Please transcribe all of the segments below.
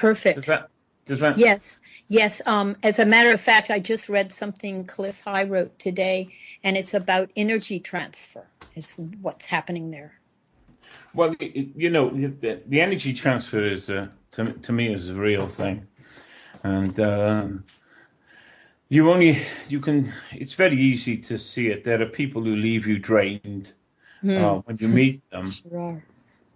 Perfect. Does that? Yes. Yes. As a matter of fact, I just read something Cliff High wrote today, and it's about energy transfer, is what's happening there. Well, the energy transfer is, to me, is a real thing. And it's very easy to see it. There are people who leave you drained when you meet them. Sure.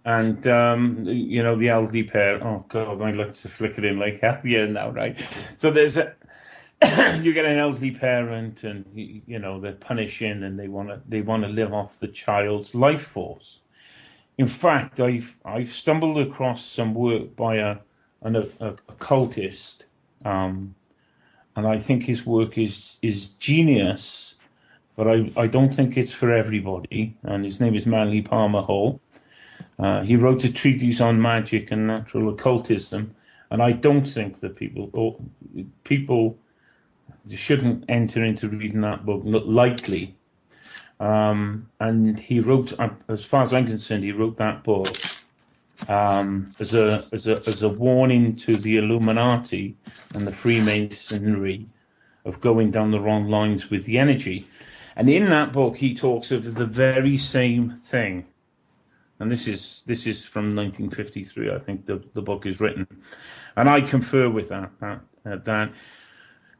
And, the elderly pair, oh God, I'd like to flick it in like hell yeah now, right? So you get an elderly parent and, they're punishing and they want to live off the child's life force. In fact, I've stumbled across some work by a occultist, and I think his work is genius, but I don't think it's for everybody. And his name is Manly Palmer Hall. He wrote a treatise on magic and natural occultism, and I don't think that people shouldn't enter into reading that book lightly. And he wrote, as far as I'm concerned, he wrote that book as a warning to the Illuminati and the Freemasonry of going down the wrong lines with the energy. And in that book, he talks of the very same thing. And this is from 1953, I think the book is written, and I confer with that.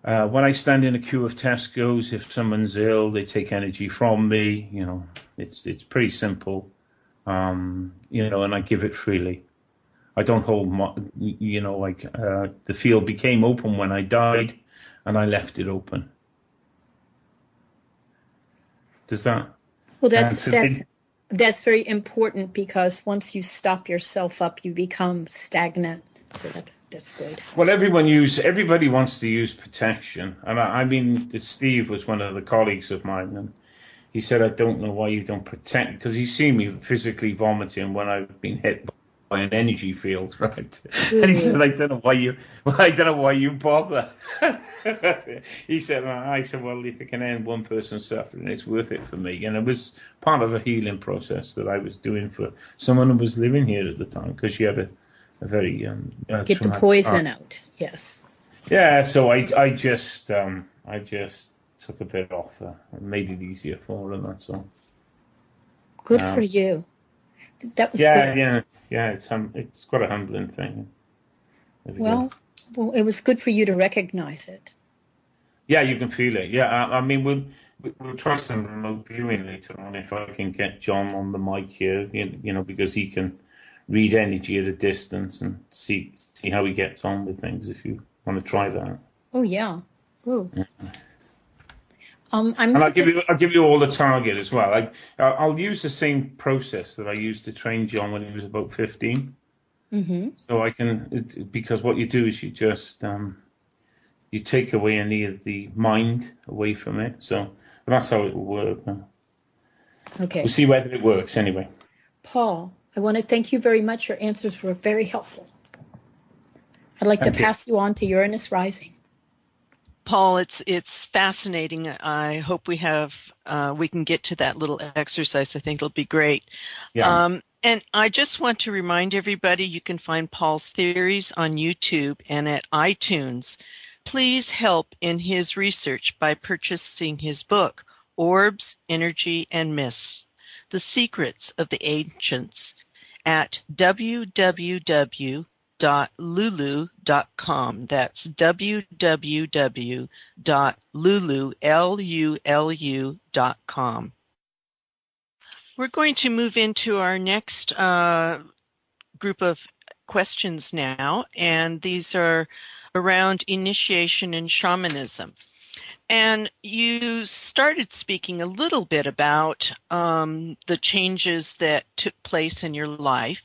When I stand in a queue of Tesco's, if someone's ill, they take energy from me. It's pretty simple, and I give it freely. I don't hold the field became open when I died, and I left it open. Does that? Well, that's very important, because once you stop yourself up, you become stagnant. So that's good. Well, everybody wants to use protection, and I mean, Steve was one of the colleagues of mine, and he said, "I don't know why you don't protect," because he's seen me physically vomiting when I've been hit by an energy field, right? And he said, "I don't know why you bother." He said, "I said, well, if it can end one person's suffering, it's worth it for me." And it was part of a healing process that I was doing for someone who was living here at the time, because she had a very get the poison out. Yes. Yeah. So I just took a bit off and made it easier for her. That's all. Good for you. That was good. Yeah. It's quite a humbling thing. Well, it was good for you to recognize it. Yeah, you can feel it. Yeah, I mean, we'll try some remote viewing later on if I can get John on the mic here, because he can read energy at a distance and see how he gets on with things, if you want to try that. Oh, yeah. Ooh. Yeah. I'll give you all the target as well. I'll use the same process that I used to train John when he was about 15. Mm-hmm. So I can, because what you do is you just you take away any of the mind away from it. So that's how it will work. Okay. We'll see whether it works anyway. Paul, I want to thank you very much. Your answers were very helpful. I'd like to pass you on to Uranus Rising. Paul, it's fascinating. I hope we can get to that little exercise. I think it'll be great. Yeah. And I just want to remind everybody, you can find Paul's theories on YouTube and at iTunes. Please help in his research by purchasing his book, Orbs, Energy, and Myths, The Secrets of the Ancients, at www.lulu.com. That's www.lulu.com. We're going to move into our next group of questions now, and these are around initiation and shamanism. And you started speaking a little bit about the changes that took place in your life,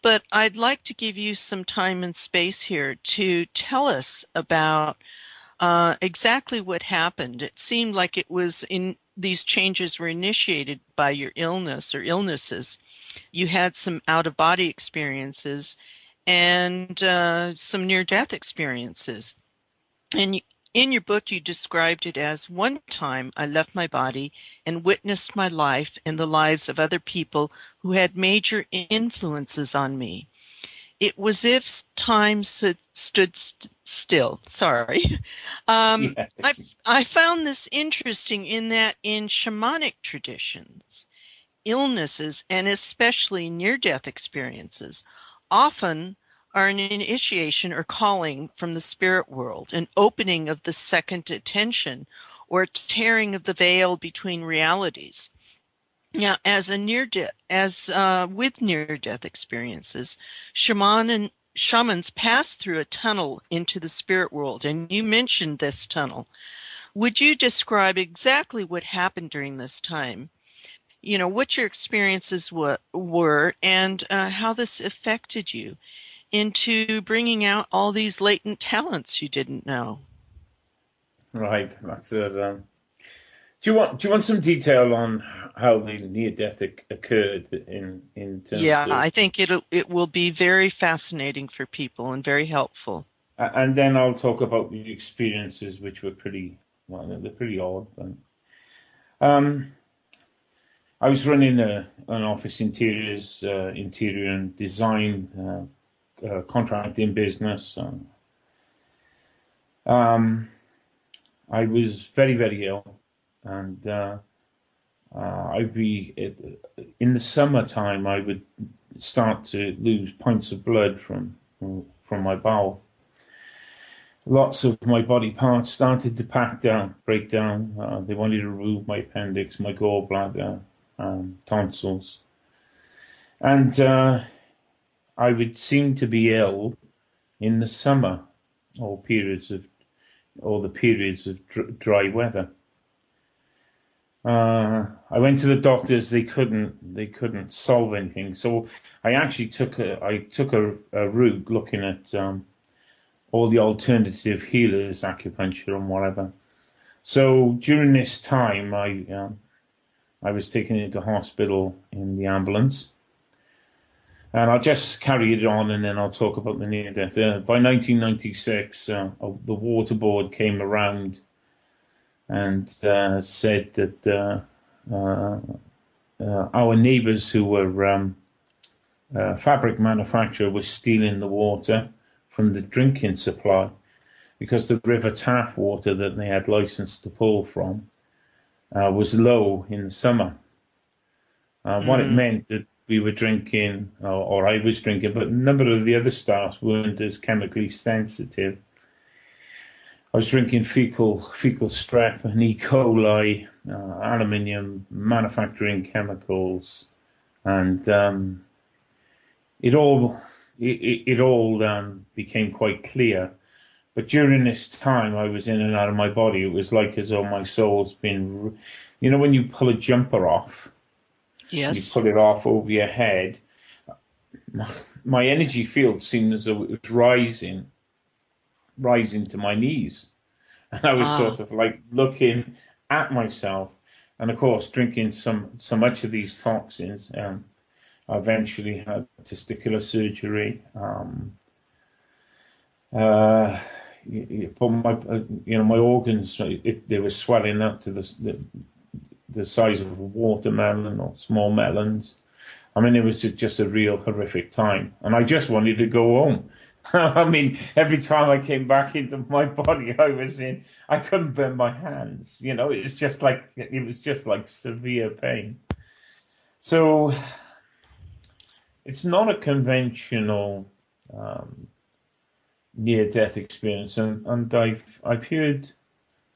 but I'd like to give you some time and space here to tell us about exactly what happened. It seemed like it was these changes were initiated by your illness or illnesses. You had some out-of-body experiences and some near-death experiences. And in your book, you described it as, one time I left my body and witnessed my life and the lives of other people who had major influences on me. It was if time stood still. Sorry. Yeah. I found this interesting in that in shamanic traditions, illnesses and especially near-death experiences often are an initiation or calling from the spirit world, an opening of the second attention or tearing of the veil between realities. Now, with near-death experiences, shamans pass through a tunnel into the spirit world, and you mentioned this tunnel. Would you describe exactly what happened during this time? You know, what your experiences were and how this affected you into bringing out all these latent talents you didn't know. Right, that's it. Do you want some detail on how the near death occurred in terms Yeah, of, I think it will be very fascinating for people and very helpful. and then I'll talk about the experiences which were pretty, well, they're pretty odd. But, I was running an office interior and design contracting business. I was very, very ill, and I'd be in the summertime. I would start to lose pints of blood from my bowel. Lots of my body parts started to break down. They wanted to remove my appendix, my gallbladder, tonsils, and I would seem to be ill in the summer or the periods of dry weather. I went to the doctors. They couldn't solve anything. So I actually took a route looking at all the alternative healers, acupuncture and whatever. So during this time, I was taken into hospital in the ambulance, and I'll just carry it on, and then I'll talk about the near death. By 1996, the water board came around and said that our neighbours who were fabric manufacturer was stealing the water from the drinking supply, because the River Taff water that they had license to pull from was low in the summer. What it meant that we were drinking, or I was drinking, but a number of the other staff weren't as chemically sensitive. I was drinking fecal strep and E. coli, aluminium, manufacturing chemicals, and it all became quite clear. But during this time, I was in and out of my body. It was like as though my soul's been, you know, when you pull a jumper off, yes, you pull it off over your head. My energy field seemed as though it was rising to my knees. And I was sort of like looking at myself. And of course, drinking so much of these toxins, I eventually had testicular surgery. For my organs, they were swelling up to the size of a watermelon or small melons. I mean, it was just a real horrific time, and I just wanted to go home. I mean, every time I came back into my body, I couldn't bend my hands. You know, it was just like severe pain. So it's not a conventional near-death experience, and I've heard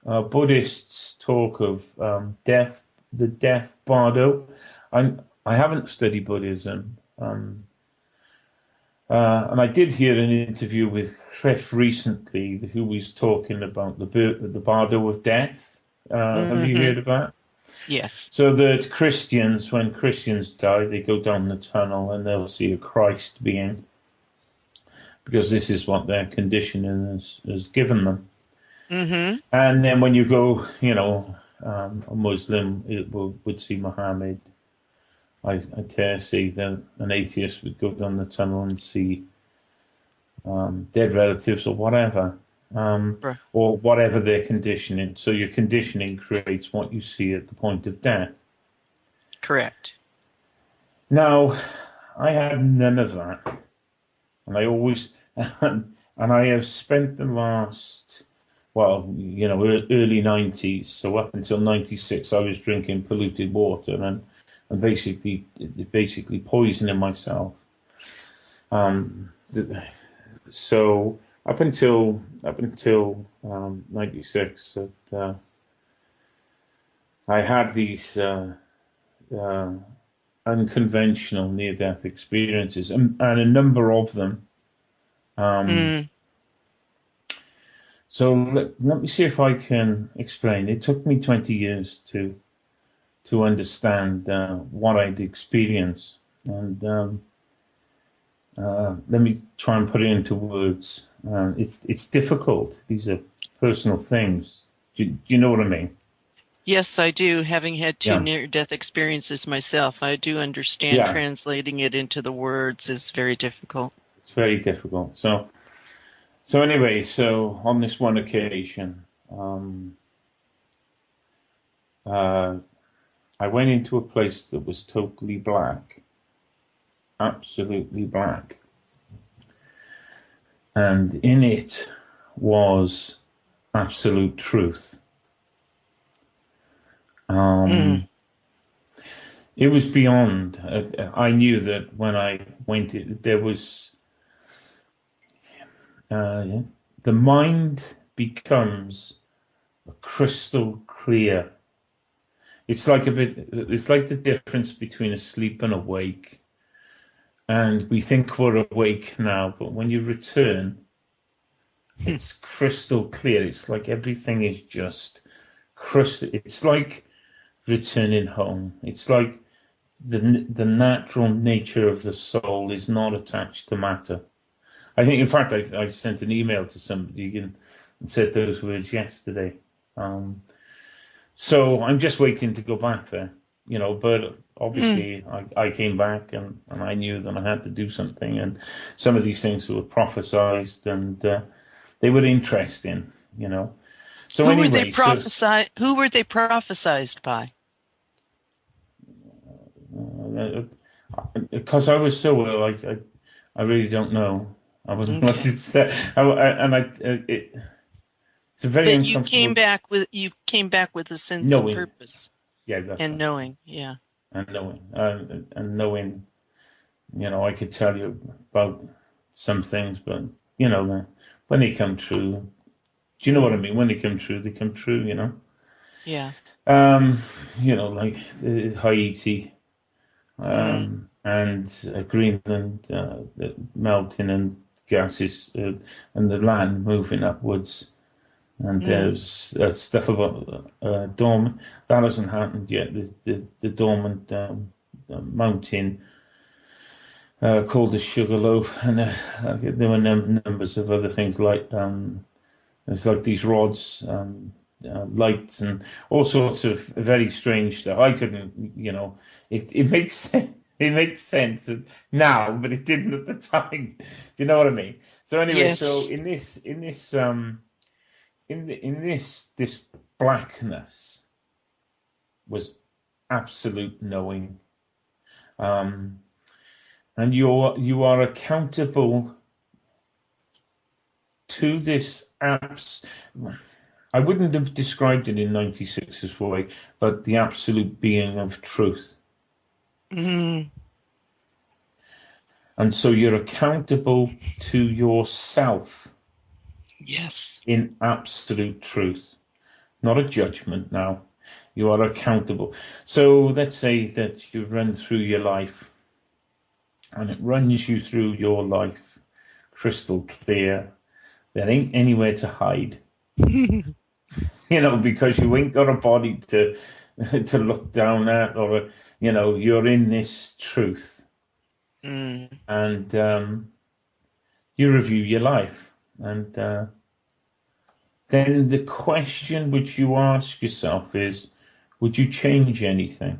Buddhists talk of the death bardo. I haven't studied Buddhism, and I did hear an interview with Cliff recently, who was talking about the bardo of death. Have you heard of that? Yes. So that when Christians die, they go down the tunnel and they'll see a Christ being, because this is what their conditioning has given them. Mm-hmm. And then when you go, a Muslim would see Muhammad. I dare say that an atheist would go down the tunnel and see dead relatives or whatever, or whatever their conditioning. So your conditioning creates what you see at the point of death. Correct. Now, I had none of that. And I always, and I have spent the last, well, early 90s, so up until 96, I was drinking polluted water and basically poisoning myself. So up until 96, I had these unconventional near-death experiences, and a number of them. So let me see if I can explain. It took me 20 years to understand what I'd experienced, and let me try and put it into words. It's difficult. These are personal things. Do you know what I mean? Yes, I do. Having had two near-death experiences myself, I do understand translating it into the words is very difficult. It's very difficult. So anyway, on this one occasion, I went into a place that was totally black, absolutely black. And in it was absolute truth. It was beyond. I knew that when I went, there was the mind becomes crystal clear. It's like the difference between asleep and awake. And we think we're awake now, but when you return, it's crystal clear. It's like everything is just crystal. It's like returning home. It's like the natural nature of the soul is not attached to matter. I think, in fact, I sent an email to somebody and said those words yesterday. So I'm just waiting to go back there, but obviously I came back and I knew that I had to do something, and some of these things were prophesized and they were interesting, So who anyway, were they prophesized by? Because I was so ill, I really don't know. I wasn't what to say, it's a very but uncomfortable. you came back with a sense of purpose. Yeah, that's and right. knowing, yeah. And knowing, I could tell you about some things, but when they come true, do you know what I mean? When they come true, Yeah. Like Haiti, and Greenland melting and gases and the land moving upwards. And there's stuff about dormant. That hasn't happened yet. The dormant mountain called the Sugarloaf, and there were numbers of other things like there's like these rods, lights, and all sorts of very strange stuff. I couldn't, it makes sense. It makes sense now, but it didn't at the time. Do you know what I mean? So anyway, yes. So in this blackness was absolute knowing, and you are accountable to this I wouldn't have described it in 96 this way, but the absolute being of truth. And so you're accountable to yourself. Yes. In absolute truth, not a judgment now. You are accountable. So let's say that you run through your life and it runs you through your life crystal clear. There ain't anywhere to hide. Because you ain't got a body to look down at, or you're in this truth. And you review your life, and then the question which you ask yourself is, would you change anything?